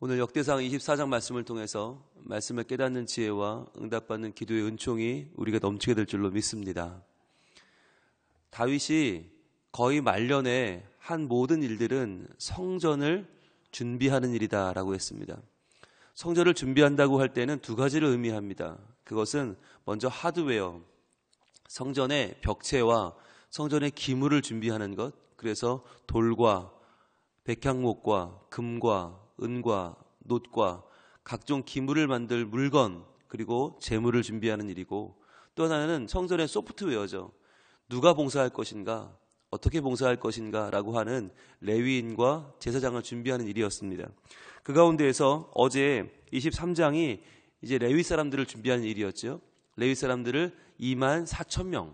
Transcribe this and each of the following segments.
오늘 역대상 24장 말씀을 통해서 말씀을 깨닫는 지혜와 응답받는 기도의 은총이 우리가 넘치게 될 줄로 믿습니다. 다윗이 거의 말년에 한 모든 일들은 성전을 준비하는 일이다라고 했습니다. 성전을 준비한다고 할 때는 두 가지를 의미합니다. 그것은 먼저 하드웨어, 성전의 벽체와 성전의 기물을 준비하는 것, 그래서 돌과 백향목과 금과 은과 놋과 각종 기물을 만들 물건, 그리고 재물을 준비하는 일이고, 또 하나는 성전의 소프트웨어죠. 누가 봉사할 것인가, 어떻게 봉사할 것인가 라고 하는 레위인과 제사장을 준비하는 일이었습니다. 그 가운데에서 어제 23장이 이제 레위 사람들을 준비하는 일이었죠. 레위 사람들을 24,000명,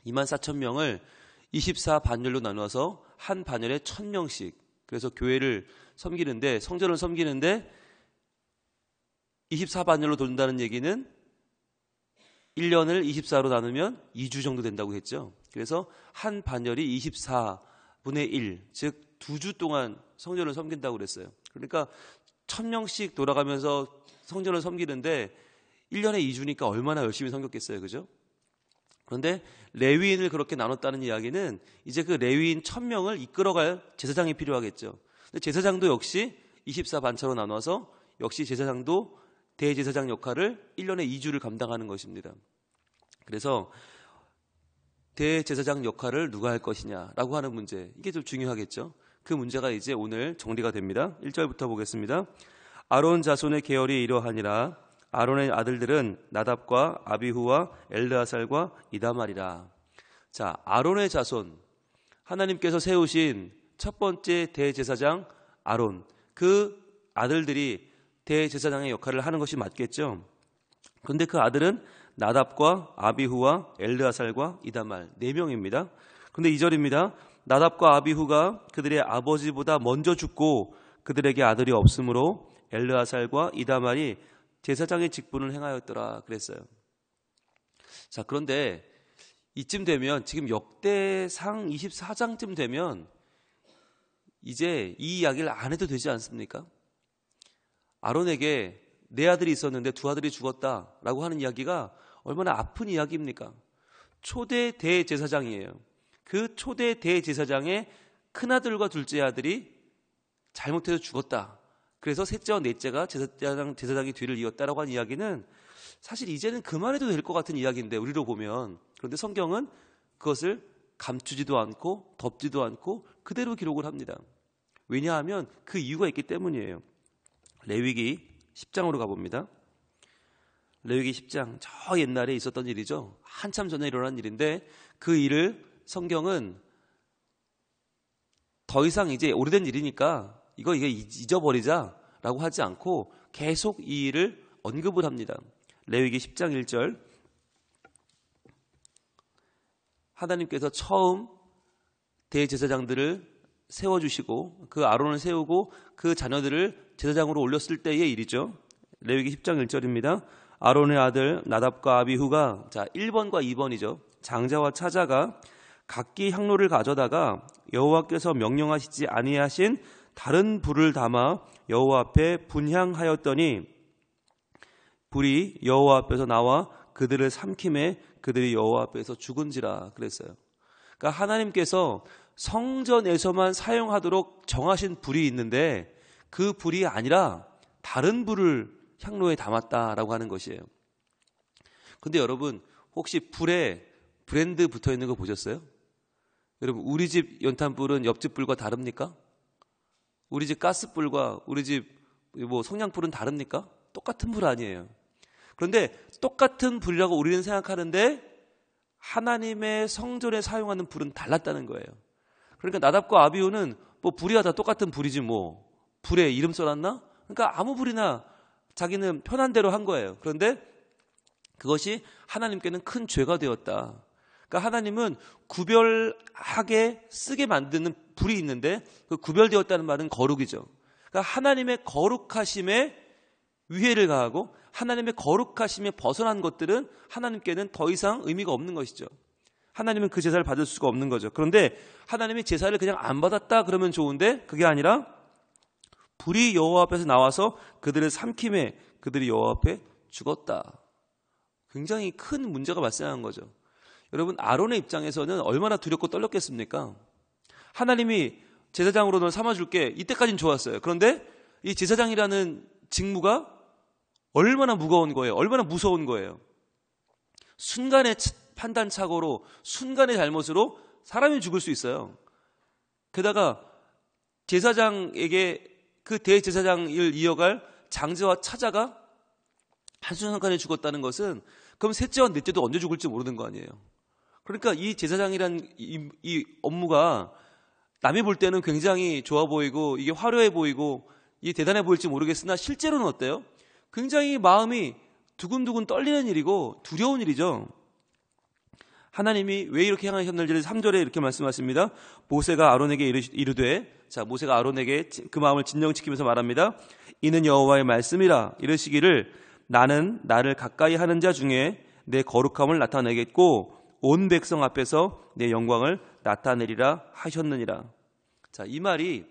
24,000명을 24반열로 나누어서 한 반열에 1,000명씩, 그래서 교회를 섬기는데, 성전을 섬기는데 24반열로 돈다는 얘기는 1년을 24로 나누면 2주 정도 된다고 했죠. 그래서 한 반열이 24분의 1, 즉 2주 동안 성전을 섬긴다고 그랬어요. 그러니까 1,000명씩 돌아가면서 성전을 섬기는데 1년에 2주니까 얼마나 열심히 섬겼겠어요. 그죠? 그런데 레위인을 그렇게 나눴다는 이야기는 이제 그 레위인 1,000명을 이끌어갈 제사장이 필요하겠죠. 근데 제사장도 역시 24반차로 나눠서 역시 제사장도 대제사장 역할을 1년에 2주를 감당하는 것입니다. 그래서 대제사장 역할을 누가 할 것이냐라고 하는 문제, 이게 좀 중요하겠죠. 그 문제가 이제 오늘 정리가 됩니다. 1절부터 보겠습니다. 아론 자손의 계열이 이러하니라. 아론의 아들들은 나답과 아비후와 엘르아살과 이다말이라. 자, 아론의 자손, 하나님께서 세우신 첫 번째 대제사장 아론, 그 아들들이 대제사장의 역할을 하는 것이 맞겠죠. 그런데 그 아들은 나답과 아비후와 엘르아살과 이다말, 4명입니다. 그런데 2절입니다. 나답과 아비후가 그들의 아버지보다 먼저 죽고 그들에게 아들이 없으므로 엘르아살과 이다말이 제사장의 직분을 행하였더라 그랬어요. 자, 그런데 이쯤 되면, 지금 역대상 24장쯤 되면 이제 이 이야기를 안 해도 되지 않습니까? 아론에게 네 아들이 있었는데 두 아들이 죽었다라고 하는 이야기가 얼마나 아픈 이야기입니까? 초대 대제사장이에요. 그 초대 대제사장의 큰아들과 둘째 아들이 잘못해서 죽었다. 그래서 셋째와 넷째가 제사장이 뒤를 이었다라고 하는 이야기는 사실 이제는 그만해도 될 것 같은 이야기인데, 우리로 보면. 그런데 성경은 그것을 감추지도 않고 덮지도 않고 그대로 기록을 합니다. 왜냐하면 그 이유가 있기 때문이에요. 레위기 10장으로 가봅니다. 레위기 10장, 저 옛날에 있었던 일이죠. 한참 전에 일어난 일인데, 그 일을 성경은 더 이상 이제 오래된 일이니까 이게 잊어버리자라고 하지 않고 계속 이 일을 언급을 합니다. 레위기 10장 1절, 하나님께서 처음 대제사장들을 세워주시고 그 아론을 세우고 그 자녀들을 제사장으로 올렸을 때의 일이죠. 레위기 10장 1절입니다. 아론의 아들 나답과 아비후가, 자, 1번과 2번이죠. 장자와 차자가 각기 향로를 가져다가 여호와께서 명령하시지 아니하신 다른 불을 담아 여호와 앞에 분향하였더니 불이 여호와 앞에서 나와 그들을 삼킴에 그들이 여호와 앞에서 죽은지라 그랬어요. 그러니까 하나님께서 성전에서만 사용하도록 정하신 불이 있는데 그 불이 아니라 다른 불을 향로에 담았다라고 하는 것이에요. 근데 여러분, 혹시 불에 브랜드 붙어 있는 거 보셨어요? 여러분, 우리 집 연탄불은 옆집 불과 다릅니까? 우리 집 가스불과 우리 집 성냥불은 다릅니까? 똑같은 불 아니에요. 그런데 똑같은 불이라고 우리는 생각하는데 하나님의 성전에 사용하는 불은 달랐다는 거예요. 그러니까 나답과 아비후는 불이야 다 똑같은 불이지 불에 이름 써놨나? 그러니까 아무 불이나 자기는 편한 대로 한 거예요. 그런데 그것이 하나님께는 큰 죄가 되었다. 그러니까 하나님은 구별하게 쓰게 만드는 불이 있는데, 그 구별되었다는 말은 거룩이죠. 그러니까 하나님의 거룩하심에 위해를 가하고 하나님의 거룩하심에 벗어난 것들은 하나님께는 더 이상 의미가 없는 것이죠. 하나님은 그 제사를 받을 수가 없는 거죠. 그런데 하나님이 제사를 그냥 안 받았다 그러면 좋은데, 그게 아니라 불이 여호와 앞에서 나와서 그들을 삼킴에 그들이 여호와 앞에 죽었다. 굉장히 큰 문제가 발생한 거죠. 여러분, 아론의 입장에서는 얼마나 두렵고 떨렸겠습니까? 하나님이 제사장으로 널 삼아줄게. 이때까지는 좋았어요. 그런데 이 제사장이라는 직무가 얼마나 무거운 거예요. 얼마나 무서운 거예요. 순간의 판단착오로, 순간의 잘못으로 사람이 죽을 수 있어요. 게다가 제사장에게 그 대제사장을 이어갈 장제와 차자가 한순간에 죽었다는 것은 그럼 셋째와 넷째도 언제 죽을지 모르는 거 아니에요. 그러니까 이 제사장이란 이 업무가 남이 볼 때는 굉장히 좋아 보이고 이게 화려해 보이고 이게 대단해 보일지 모르겠으나 실제로는 어때요? 굉장히 마음이 두근두근 떨리는 일이고 두려운 일이죠. 하나님이 왜 이렇게 향하셨는지를 3절에 이렇게 말씀하십니다. 모세가 아론에게 이르되, 자, 모세가 아론에게 그 마음을 진정시키면서 말합니다. 이는 여호와의 말씀이라. 이르시기를 나는 나를 가까이 하는 자 중에 내 거룩함을 나타내겠고 온 백성 앞에서 내 영광을 나타내리라 하셨느니라. 자, 이 말이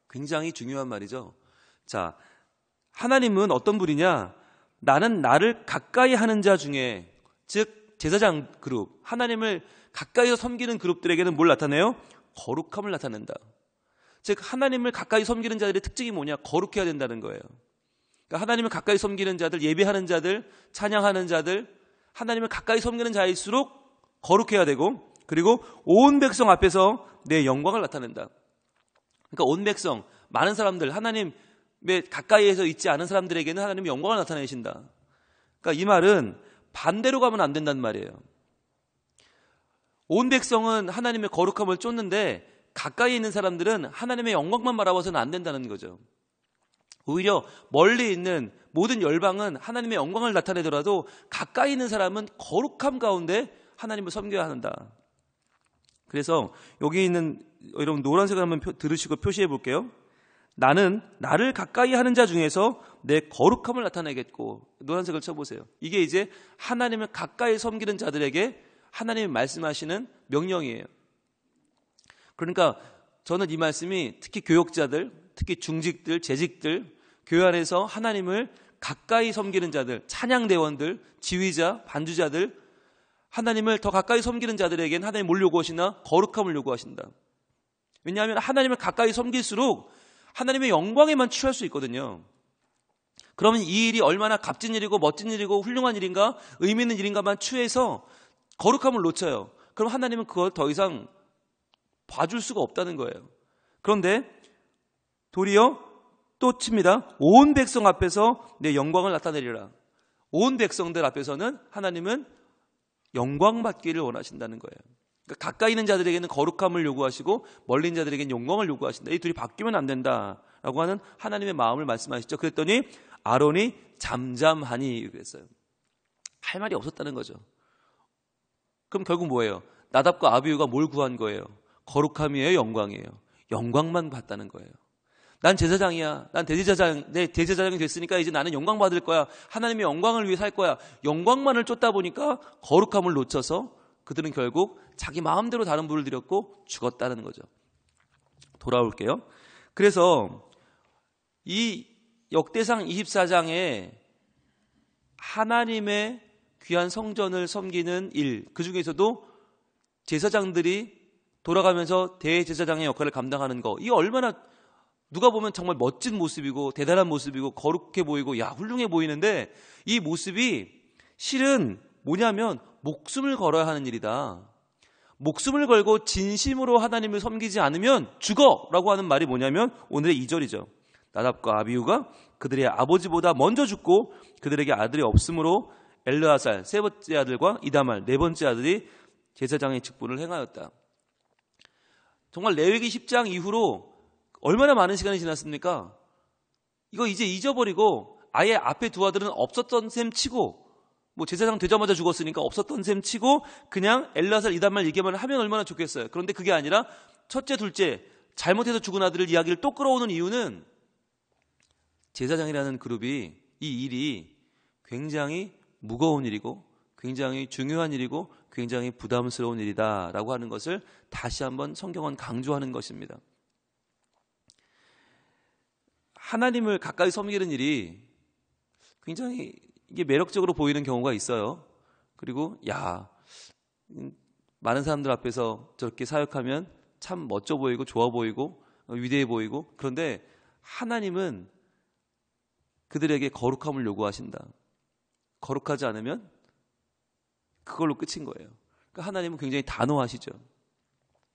굉장히 중요한 말이죠. 자, 하나님은 어떤 분이냐? 나는 나를 가까이 하는 자 중에, 즉 제사장 그룹, 하나님을 가까이서 섬기는 그룹들에게는 뭘 나타내요? 거룩함을 나타낸다. 즉 하나님을 가까이 섬기는 자들의 특징이 뭐냐? 거룩해야 된다는 거예요. 그러니까 하나님을 가까이 섬기는 자들, 예배하는 자들, 찬양하는 자들, 하나님을 가까이 섬기는 자일수록 거룩해야 되고, 그리고 온 백성 앞에서 내 영광을 나타낸다. 그러니까 온 백성, 많은 사람들, 하나님의 가까이에서 있지 않은 사람들에게는 하나님의 영광을 나타내신다. 그러니까 이 말은 반대로 가면 안 된다는 말이에요. 온 백성은 하나님의 거룩함을 쫓는데 가까이 있는 사람들은 하나님의 영광만 바라봐서는 안 된다는 거죠. 오히려 멀리 있는 모든 열방은 하나님의 영광을 나타내더라도 가까이 있는 사람은 거룩함 가운데 하나님을 섬겨야 한다. 그래서 여기 있는 여러분 노란색을 한번 들으시고 표시해 볼게요. 나는 나를 가까이 하는 자 중에서 내 거룩함을 나타내겠고, 노란색을 쳐보세요. 이게 이제 하나님을 가까이 섬기는 자들에게 하나님이 말씀하시는 명령이에요. 그러니까 저는 이 말씀이 특히 교역자들, 특히 중직들, 재직들, 교회 안에서 하나님을 가까이 섬기는 자들, 찬양대원들, 지휘자, 반주자들, 하나님을 더 가까이 섬기는 자들에게는 하나님 뭘 요구하시나? 거룩함을 요구하신다. 왜냐하면 하나님을 가까이 섬길수록 하나님의 영광에만 취할 수 있거든요. 그러면 이 일이 얼마나 값진 일이고 멋진 일이고 훌륭한 일인가, 의미 있는 일인가만 취해서 거룩함을 놓쳐요. 그럼 하나님은 그걸 더 이상 봐줄 수가 없다는 거예요. 그런데 도리어 또 칩니다. 온 백성 앞에서 내 영광을 나타내리라. 온 백성들 앞에서는 하나님은 영광 받기를 원하신다는 거예요. 그러니까 가까이 있는 자들에게는 거룩함을 요구하시고 멀리 있는 자들에게는 영광을 요구하신다. 이 둘이 바뀌면 안 된다라고 하는 하나님의 마음을 말씀하시죠. 그랬더니 아론이 잠잠하니 그랬어요. 할 말이 없었다는 거죠. 그럼 결국 뭐예요? 나답과 아비후가 뭘 구한 거예요? 거룩함이에요, 영광이에요? 영광만 받다는 거예요. 난 제사장이야. 난 내 대제사장이 됐으니까 이제 나는 영광 받을 거야. 하나님의 영광을 위해 살 거야. 영광만을 쫓다 보니까 거룩함을 놓쳐서 그들은 결국 자기 마음대로 다른 부를 드렸고 죽었다는 거죠. 돌아올게요. 그래서 이 역대상 24장에 하나님의 귀한 성전을 섬기는 일, 그 중에서도 제사장들이 돌아가면서 대제사장의 역할을 감당하는 거, 이 얼마나 누가 보면 정말 멋진 모습이고 대단한 모습이고 거룩해 보이고 야 훌륭해 보이는데, 이 모습이 실은 뭐냐면 목숨을 걸어야 하는 일이다. 목숨을 걸고 진심으로 하나님을 섬기지 않으면 죽어라고 하는 말이 뭐냐면 오늘의 2절이죠. 나답과 아비후가 그들의 아버지보다 먼저 죽고 그들에게 아들이 없으므로 엘르아살 세 번째 아들과 이다말 네 번째 아들이 제사장의 직분을 행하였다. 정말 레위기 10장 이후로 얼마나 많은 시간이 지났습니까? 이거 이제 잊어버리고 아예 앞에 두 아들은 없었던 셈 치고, 뭐 제사장 되자마자 죽었으니까 없었던 셈 치고 그냥 엘르아살 이다말 얘기만 하면 얼마나 좋겠어요. 그런데 그게 아니라 첫째 둘째 잘못해서 죽은 아들을 이야기를 또 끌어오는 이유는 제사장이라는 그룹이 이 일이 굉장히 무거운 일이고 굉장히 중요한 일이고 굉장히 부담스러운 일이다라고 하는 것을 다시 한번 성경은 강조하는 것입니다. 하나님을 가까이 섬기는 일이 굉장히 이게 매력적으로 보이는 경우가 있어요. 그리고 많은 사람들 앞에서 저렇게 사역하면 참 멋져 보이고 좋아 보이고 위대해 보이고, 그런데 하나님은 그들에게 거룩함을 요구하신다. 거룩하지 않으면 그걸로 끝인 거예요. 그러니까 하나님은 굉장히 단호하시죠.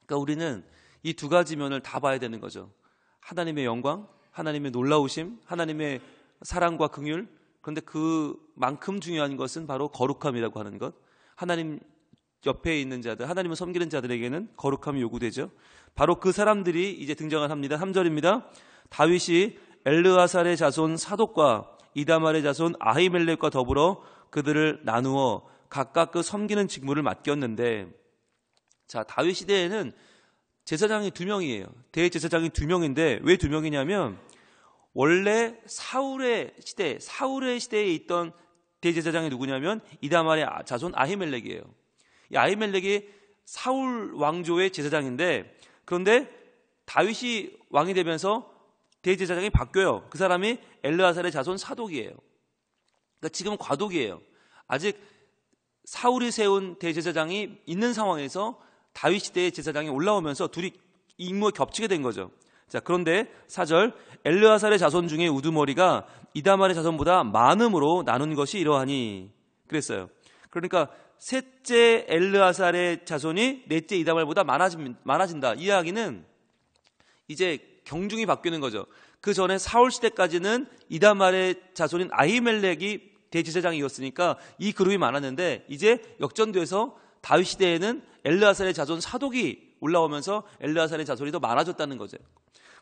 그러니까 우리는 이 두 가지 면을 다 봐야 되는 거죠. 하나님의 영광, 하나님의 놀라우심, 하나님의 사랑과 긍휼. 그런데 그만큼 중요한 것은 바로 거룩함이라고 하는 것. 하나님 옆에 있는 자들, 하나님을 섬기는 자들에게는 거룩함이 요구되죠. 바로 그 사람들이 이제 등장을 합니다. 3절입니다. 다윗이 엘르아살의 자손 사독과 이다말의 자손 아히멜렉과 더불어 그들을 나누어 각각 그 섬기는 직무를 맡겼는데, 자, 다윗 시대에는 제사장이 2명이에요. 대제사장이 2명인데 왜 2명이냐면 원래 사울의 시대에 있던 대제사장이 누구냐면 이다말의 자손 아히멜렉이에요. 이 아히멜렉이 사울 왕조의 제사장인데, 그런데 다윗이 왕이 되면서 대제사장이 바뀌어요. 그 사람이 엘르아살의 자손 사독이에요. 그러니까 지금은 과독이에요. 아직 사울이 세운 대제사장이 있는 상황에서 다윗 시대의 제사장이 올라오면서 둘이 임무에 겹치게 된 거죠. 자, 그런데 4절, 엘르아살의 자손 중에 우두머리가 이다말의 자손보다 많음으로 나눈 것이 이러하니 그랬어요. 그러니까 셋째 엘르아살의 자손이 넷째 이다말보다 많아진다. 이 이야기는 이제 경중이 바뀌는 거죠. 그 전에 사울 시대까지는 이다말의 자손인 아히멜렉이 대제사장이었으니까 이 그룹이 많았는데, 이제 역전돼서 다윗 시대에는 엘르아살의 자손 사독이 올라오면서 엘르아살의 자손이 더 많아졌다는 거죠.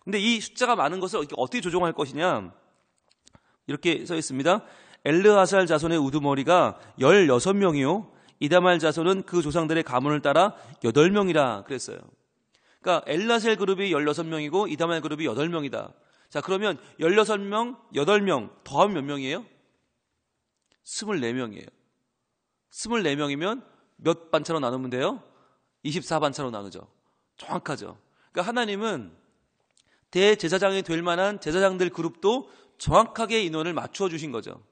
근데 이 숫자가 많은 것을 어떻게 조정할 것이냐, 이렇게 써 있습니다. 엘르아살 자손의 우두머리가 16명이요 이다말 자손은 그 조상들의 가문을 따라 8명이라 그랬어요. 그러니까 엘르아살 그룹이 16명이고 이다말 그룹이 8명이다. 자, 그러면 16명, 8명 더하면 몇 명이에요? 24명이에요. 24명이면 몇 반차로 나누면 돼요? 24반차로 나누죠. 정확하죠. 그러니까 하나님은 대제사장이 될 만한 제사장들 그룹도 정확하게 인원을 맞추어 주신 거죠.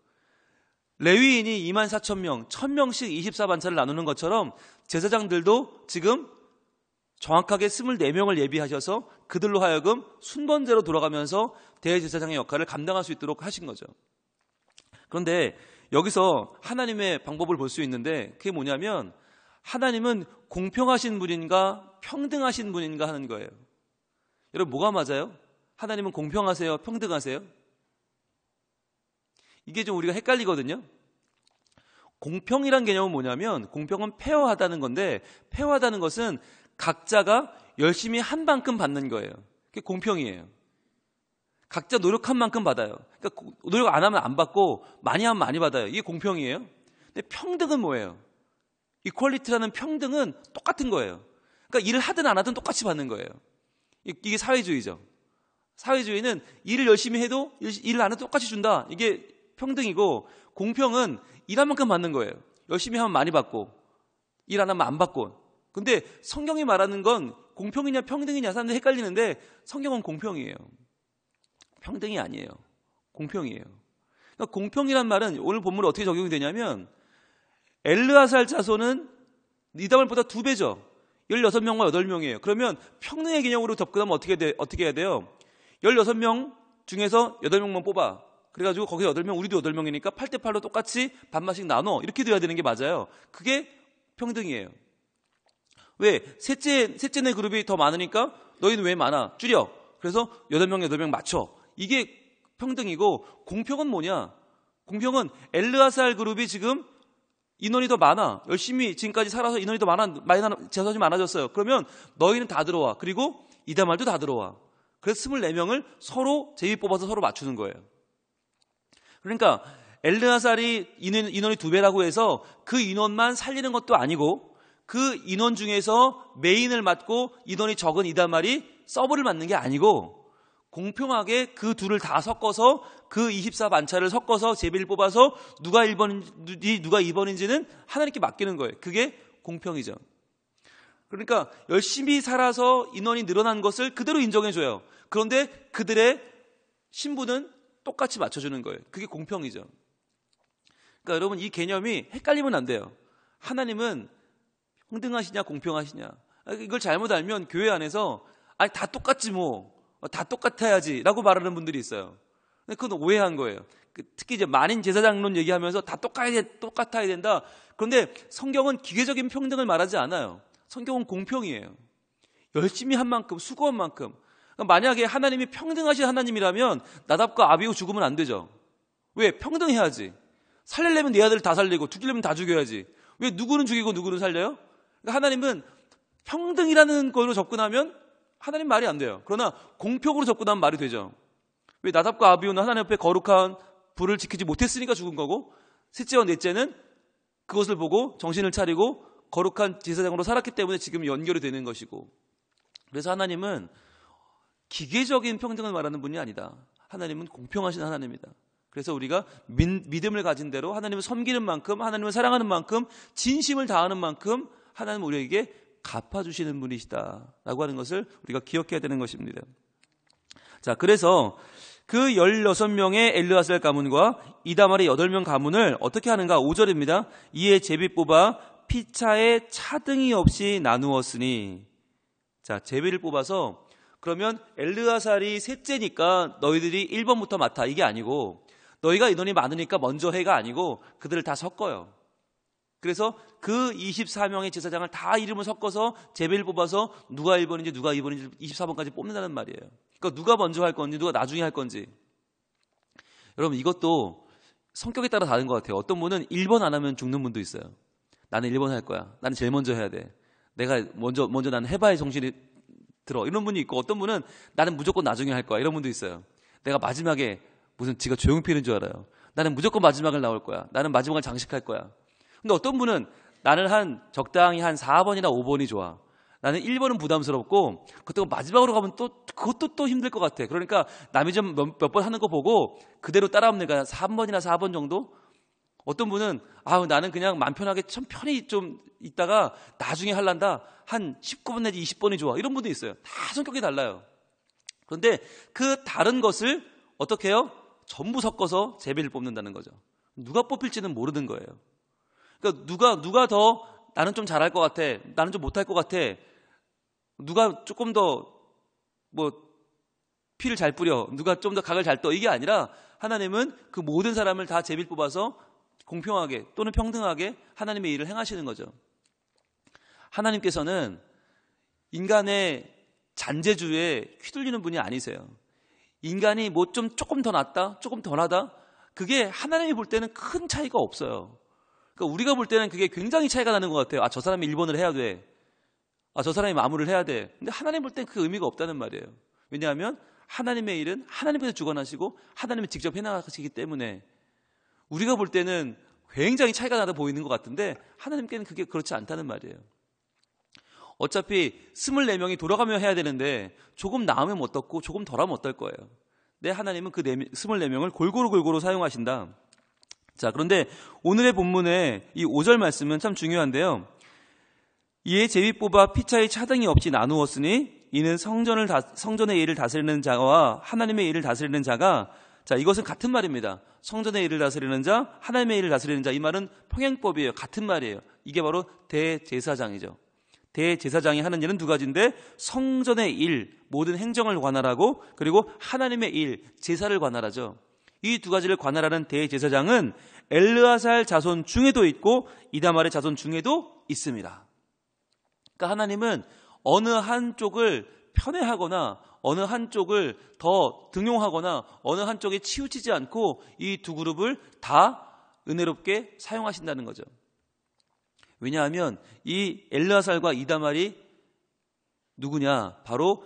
레위인이 24,000명, 1,000명씩 24반차를 나누는 것처럼 제사장들도 지금 정확하게 24명을 예비하셔서 그들로 하여금 순번제로 돌아가면서 대제사장의 역할을 감당할 수 있도록 하신 거죠. 그런데 여기서 하나님의 방법을 볼 수 있는데, 그게 뭐냐면 하나님은 공평하신 분인가 평등하신 분인가 하는 거예요. 여러분, 뭐가 맞아요? 하나님은 공평하세요? 평등하세요? 이게 좀 우리가 헷갈리거든요. 공평이란 개념은 뭐냐면 공평은 페어하다는 건데, 페어하다는 것은 각자가 열심히 한 만큼 받는 거예요. 그게 공평이에요. 각자 노력한 만큼 받아요. 그러니까 노력 안 하면 안 받고 많이 하면 많이 받아요. 이게 공평이에요. 근데 평등은 뭐예요? 이퀄리티라는 평등은 똑같은 거예요. 그러니까 일을 하든 안 하든 똑같이 받는 거예요. 이게 사회주의죠. 사회주의는 일을 열심히 해도 일을 안 해도 똑같이 준다. 이게 평등이고, 공평은 일한 만큼 받는 거예요. 열심히 하면 많이 받고 일 안 하면 안 받고. 근데 성경이 말하는 건 공평이냐 평등이냐 사람들이 헷갈리는데, 성경은 공평이에요. 평등이 아니에요. 공평이에요. 그러니까 공평이란 말은 오늘 본문에 어떻게 적용이 되냐면, 엘르아살 자손은 이다말보다 2배죠. 16명과 8명이에요. 그러면 평등의 개념으로 접근하면 어떻게 해야 돼요? 16명 중에서 8명만 뽑아. 그래가지고 거기 8명, 우리도 8명이니까 8대8로 똑같이 반반씩 나눠. 이렇게 돼야 되는 게 맞아요. 그게 평등이에요. 왜? 셋째네 그룹이 더 많으니까 너희는 왜 많아? 줄여. 그래서 8명 맞춰. 이게 평등이고, 공평은 뭐냐? 공평은 엘르아살 그룹이 지금 인원이 더 많아. 열심히 지금까지 살아서 인원이 더 자손이 많아졌어요. 그러면 너희는 다 들어와. 그리고 이다말도 다 들어와. 그래서 24명을 서로 제비 뽑아서 서로 맞추는 거예요. 그러니까 엘르아살이 인원이 2배라고 해서 그 인원만 살리는 것도 아니고, 그 인원 중에서 메인을 맡고 인원이 적은 이다말이 서브를 맡는 게 아니고, 공평하게 그 둘을 다 섞어서 그 24반차를 섞어서 제비를 뽑아서 누가 1번인지 누가 2번인지는 하나님께 맡기는 거예요. 그게 공평이죠. 그러니까 열심히 살아서 인원이 늘어난 것을 그대로 인정해줘요. 그런데 그들의 신부는 똑같이 맞춰주는 거예요. 그게 공평이죠. 그러니까 여러분 이 개념이 헷갈리면 안 돼요. 하나님은 평등하시냐 공평하시냐. 이걸 잘못 알면 교회 안에서 아니 다 똑같지 뭐. 다 똑같아야지 라고 말하는 분들이 있어요. 근데 그건 오해한 거예요. 특히 이제 만인 제사장론 얘기하면서 다 똑같아야 된다. 그런데 성경은 기계적인 평등을 말하지 않아요. 성경은 공평이에요. 열심히 한 만큼, 수고한 만큼. 그러니까 만약에 하나님이 평등하신 하나님이라면 나답과 아비후 죽으면 안 되죠. 왜? 평등해야지. 살리려면 네 아들 다 살리고 죽이려면 다 죽여야지. 왜 누구는 죽이고 누구는 살려요? 그러니까 하나님은 평등이라는 걸로 접근하면 하나님 말이 안 돼요. 그러나 공평으로 접근하면 말이 되죠. 왜? 나답과 아비후는 하나님 앞에 거룩한 불을 지키지 못했으니까 죽은 거고, 셋째와 넷째는 그것을 보고 정신을 차리고 거룩한 제사장으로 살았기 때문에 지금 연결이 되는 것이고, 그래서 하나님은 기계적인 평등을 말하는 분이 아니다. 하나님은 공평하신 하나님이다. 그래서 우리가 믿음을 가진 대로 하나님을 섬기는 만큼, 하나님을 사랑하는 만큼, 진심을 다하는 만큼 하나님은 우리에게 갚아주시는 분이시다라고 하는 것을 우리가 기억해야 되는 것입니다. 자, 그래서 그 16명의 엘르아살 가문과 이다말의 8명 가문을 어떻게 하는가? 5절입니다. 이에 제비 뽑아 피차에 차등이 없이 나누었으니. 자, 제비를 뽑아서 그러면 엘르아살이 셋째니까 너희들이 1번부터 맡아, 이게 아니고 너희가 인원이 많으니까 먼저 해가 아니고 그들을 다 섞어요. 그래서 그 24명의 제사장을 다 이름을 섞어서 제비를 뽑아서 누가 1번인지 누가 2번인지 24번까지 뽑는다는 말이에요. 그러니까 누가 먼저 할 건지 누가 나중에 할 건지. 여러분 이것도 성격에 따라 다른 것 같아요. 어떤 분은 1번 안 하면 죽는 분도 있어요. 나는 1번 할 거야. 나는 제일 먼저 해야 돼. 내가 먼저 나는 해봐야 정신이 들어. 이런 분이 있고, 어떤 분은 나는 무조건 나중에 할 거야. 이런 분도 있어요. 내가 마지막에 무슨 지가 조용히 피는 줄 알아요. 나는 무조건 마지막을 나올 거야. 나는 마지막을 장식할 거야. 근데 어떤 분은 나는 적당히 한 4번이나 5번이 좋아. 나는 1번은 부담스럽고 그것도 마지막으로 가면 그것도 또 힘들 것 같아. 그러니까 남이 좀 몇 번 하는 거 보고 그대로 따라하면 내가 3번이나 4번 정도? 어떤 분은 나는 그냥 맘 편하게 참 편히 좀 있다가 나중에 할란다. 한 19번 내지 20번이 좋아. 이런 분도 있어요. 다 성격이 달라요. 그런데 그 다른 것을 어떻게 해요? 전부 섞어서 제비를 뽑는다는 거죠. 누가 뽑힐지는 모르는 거예요. 그러니까 누가 더 나는 좀 잘할 것 같아. 나는 좀 못할 것 같아. 누가 조금 더 피를 잘 뿌려. 누가 좀 더 각을 잘 떠. 이게 아니라 하나님은 그 모든 사람을 다 제비를 뽑아서 공평하게 또는 평등하게 하나님의 일을 행하시는 거죠. 하나님께서는 인간의 잔재주에 휘둘리는 분이 아니세요. 인간이 조금 더 낫다, 조금 더 나다, 그게 하나님이 볼 때는 큰 차이가 없어요. 그러니까 우리가 볼 때는 그게 굉장히 차이가 나는 것 같아요. 저 사람이 1번을 해야 돼. 저 사람이 마무리를 해야 돼. 근데 하나님 볼 때는 그 의미가 없다는 말이에요. 왜냐하면 하나님의 일은 하나님께서 주관하시고 하나님이 직접 해나가시기 때문에 우리가 볼 때는 굉장히 차이가 나다 보이는 것 같은데 하나님께는 그게 그렇지 않다는 말이에요. 어차피 24명이 돌아가며 해야 되는데 조금 나으면 어떻고 조금 덜하면 어떨 거예요. 근데 하나님은 그 24명을 골고루 사용하신다. 자, 그런데 오늘의 본문의 이 5절 말씀은 참 중요한데요. 이에 제비 뽑아 피차의 차등이 없이 나누었으니 이는 성전의 일을 다스리는 자와 하나님의 일을 다스리는 자가, 자, 이것은 같은 말입니다. 성전의 일을 다스리는 자, 하나님의 일을 다스리는 자, 이 말은 평행법이에요. 같은 말이에요. 이게 바로 대제사장이죠. 대제사장이 하는 일은 두 가지인데 성전의 일, 모든 행정을 관할하고 그리고 하나님의 일, 제사를 관할하죠. 이 두 가지를 관할하는 대제사장은 엘르아살 자손 중에도 있고 이다말의 자손 중에도 있습니다. 그러니까 하나님은 어느 한쪽을 편애하거나 어느 한쪽을 더 등용하거나 어느 한쪽에 치우치지 않고 이 두 그룹을 다 은혜롭게 사용하신다는 거죠. 왜냐하면 이 엘르아살과 이다말이 누구냐? 바로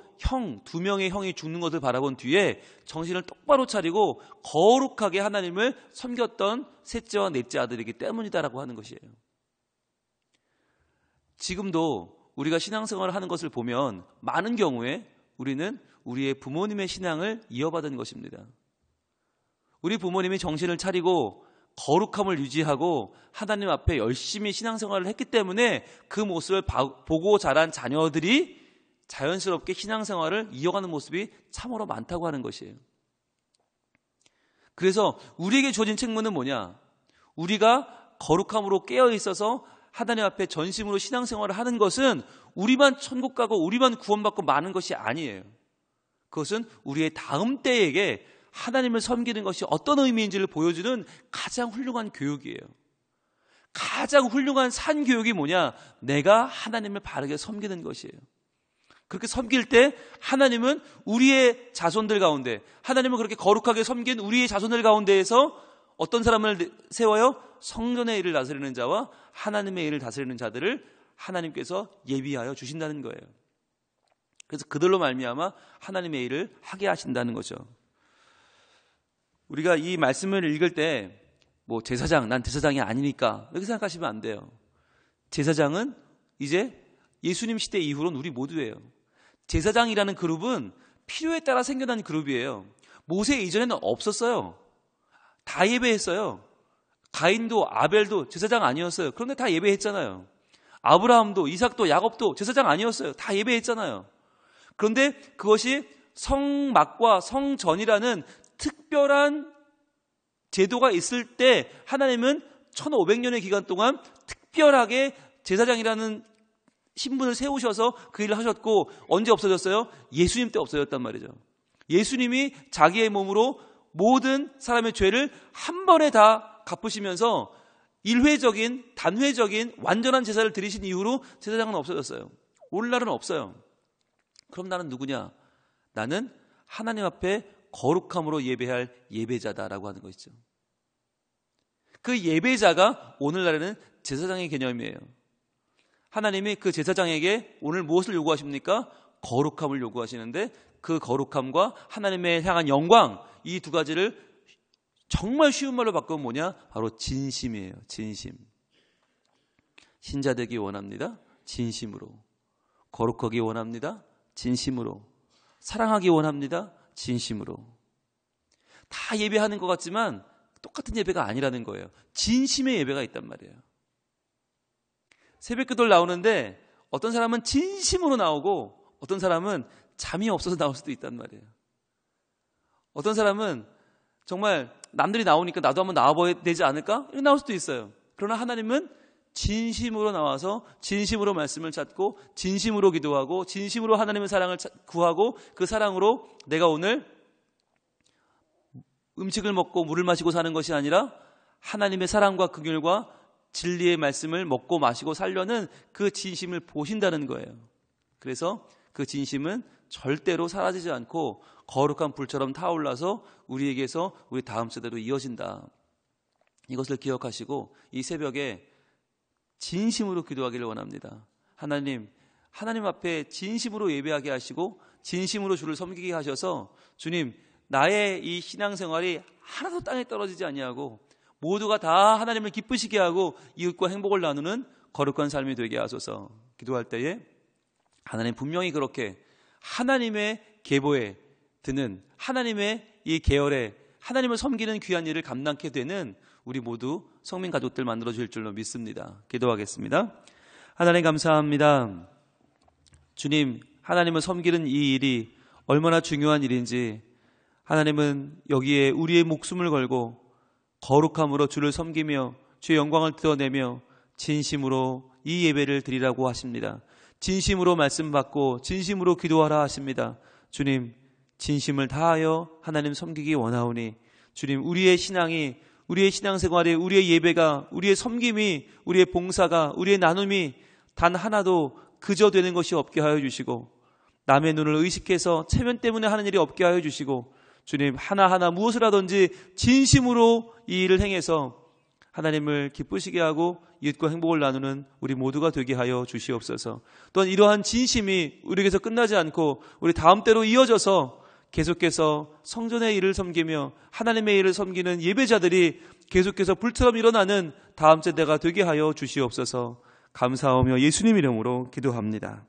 두 명의 형이 죽는 것을 바라본 뒤에 정신을 똑바로 차리고 거룩하게 하나님을 섬겼던 셋째와 넷째 아들이기 때문이다라고 하는 것이에요. 지금도 우리가 신앙생활을 하는 것을 보면 많은 경우에 우리는 우리의 부모님의 신앙을 이어받은 것입니다. 우리 부모님이 정신을 차리고 거룩함을 유지하고 하나님 앞에 열심히 신앙생활을 했기 때문에 그 모습을 보고 자란 자녀들이 자연스럽게 신앙생활을 이어가는 모습이 참으로 많다고 하는 것이에요. 그래서 우리에게 주어진 책무는 뭐냐? 우리가 거룩함으로 깨어 있어서 하나님 앞에 전심으로 신앙생활을 하는 것은 우리만 천국 가고 우리만 구원받고 마는 것이 아니에요. 그것은 우리의 다음 때에게 하나님을 섬기는 것이 어떤 의미인지를 보여주는 가장 훌륭한 교육이에요. 가장 훌륭한 산 교육이 뭐냐? 내가 하나님을 바르게 섬기는 것이에요. 그렇게 섬길 때 하나님은 우리의 자손들 가운데, 하나님을 그렇게 거룩하게 섬긴 우리의 자손들 가운데에서 어떤 사람을 세워요? 성전의 일을 다스리는 자와 하나님의 일을 다스리는 자들을 하나님께서 예비하여 주신다는 거예요. 그래서 그들로 말미암아 하나님의 일을 하게 하신다는 거죠. 우리가 이 말씀을 읽을 때 뭐 제사장, 난 제사장이 아니니까 이렇게 생각하시면 안 돼요. 제사장은 이제 예수님 시대 이후로는 우리 모두예요. 제사장이라는 그룹은 필요에 따라 생겨난 그룹이에요. 모세 이전에는 없었어요. 다 예배했어요. 가인도 아벨도 제사장 아니었어요. 그런데 다 예배했잖아요. 아브라함도 이삭도 야곱도 제사장 아니었어요. 다 예배했잖아요. 그런데 그것이 성막과 성전이라는 특별한 제도가 있을 때 하나님은 1500년의 기간 동안 특별하게 제사장이라는 신분을 세우셔서 그 일을 하셨고, 언제 없어졌어요? 예수님 때 없어졌단 말이죠. 예수님이 자기의 몸으로 모든 사람의 죄를 한 번에 다 갚으시면서 일회적인, 단회적인 완전한 제사를 드리신 이후로 제사장은 없어졌어요. 오늘날은 없어요. 그럼 나는 누구냐? 나는 하나님 앞에 거룩함으로 예배할 예배자다라고 하는 것이죠. 그 예배자가 오늘날에는 제사장의 개념이에요. 하나님이 그 제사장에게 오늘 무엇을 요구하십니까? 거룩함을 요구하시는데, 그 거룩함과 하나님의 향한 영광, 이 두 가지를 정말 쉬운 말로 바꾸면 뭐냐? 바로 진심이에요. 진심. 신자 되기 원합니다. 진심으로. 거룩하기 원합니다. 진심으로. 사랑하기 원합니다. 진심으로. 다 예배하는 것 같지만 똑같은 예배가 아니라는 거예요. 진심의 예배가 있단 말이에요. 새벽기도를 나오는데 어떤 사람은 진심으로 나오고 어떤 사람은 잠이 없어서 나올 수도 있단 말이에요. 어떤 사람은 정말 남들이 나오니까 나도 한번 나와봐야 되지 않을까? 이렇게 나올 수도 있어요. 그러나 하나님은 진심으로 나와서 진심으로 말씀을 찾고 진심으로 기도하고 진심으로 하나님의 사랑을 구하고 그 사랑으로 내가 오늘 음식을 먹고 물을 마시고 사는 것이 아니라 하나님의 사랑과 긍휼과 진리의 말씀을 먹고 마시고 살려는 그 진심을 보신다는 거예요. 그래서 그 진심은 절대로 사라지지 않고 거룩한 불처럼 타올라서 우리에게서 우리 다음 세대로 이어진다. 이것을 기억하시고 이 새벽에 진심으로 기도하기를 원합니다. 하나님 앞에 진심으로 예배하게 하시고 진심으로 주를 섬기게 하셔서 주님, 나의 이 신앙생활이 하나도 땅에 떨어지지 아니하고 모두가 다 하나님을 기쁘시게 하고 이웃과 행복을 나누는 거룩한 삶이 되게 하소서. 기도할 때에 하나님 분명히 그렇게 하나님의 계보에 드는 하나님의 이 계열에 하나님을 섬기는 귀한 일을 감당하게 되는 우리 모두 성민 가족들 만들어 주실 줄로 믿습니다. 기도하겠습니다. 하나님 감사합니다. 주님, 하나님을 섬기는 이 일이 얼마나 중요한 일인지 하나님은 여기에 우리의 목숨을 걸고 거룩함으로 주를 섬기며 주의 영광을 드러내며 진심으로 이 예배를 드리라고 하십니다. 진심으로 말씀 받고 진심으로 기도하라 하십니다. 주님, 진심을 다하여 하나님 섬기기 원하오니 주님, 우리의 신앙이, 우리의 신앙생활이, 우리의 예배가, 우리의 섬김이, 우리의 봉사가, 우리의 나눔이 단 하나도 그저 되는 것이 없게 하여 주시고 남의 눈을 의식해서 체면 때문에 하는 일이 없게 하여 주시고 주님, 하나하나 무엇을 하든지 진심으로 이 일을 행해서 하나님을 기쁘시게 하고 이웃과 행복을 나누는 우리 모두가 되게 하여 주시옵소서. 또한 이러한 진심이 우리에게서 끝나지 않고 우리 다음 때로 이어져서 계속해서 성전의 일을 섬기며 하나님의 일을 섬기는 예배자들이 계속해서 불처럼 일어나는 다음 세대가 되게 하여 주시옵소서. 감사하며 예수님 이름으로 기도합니다.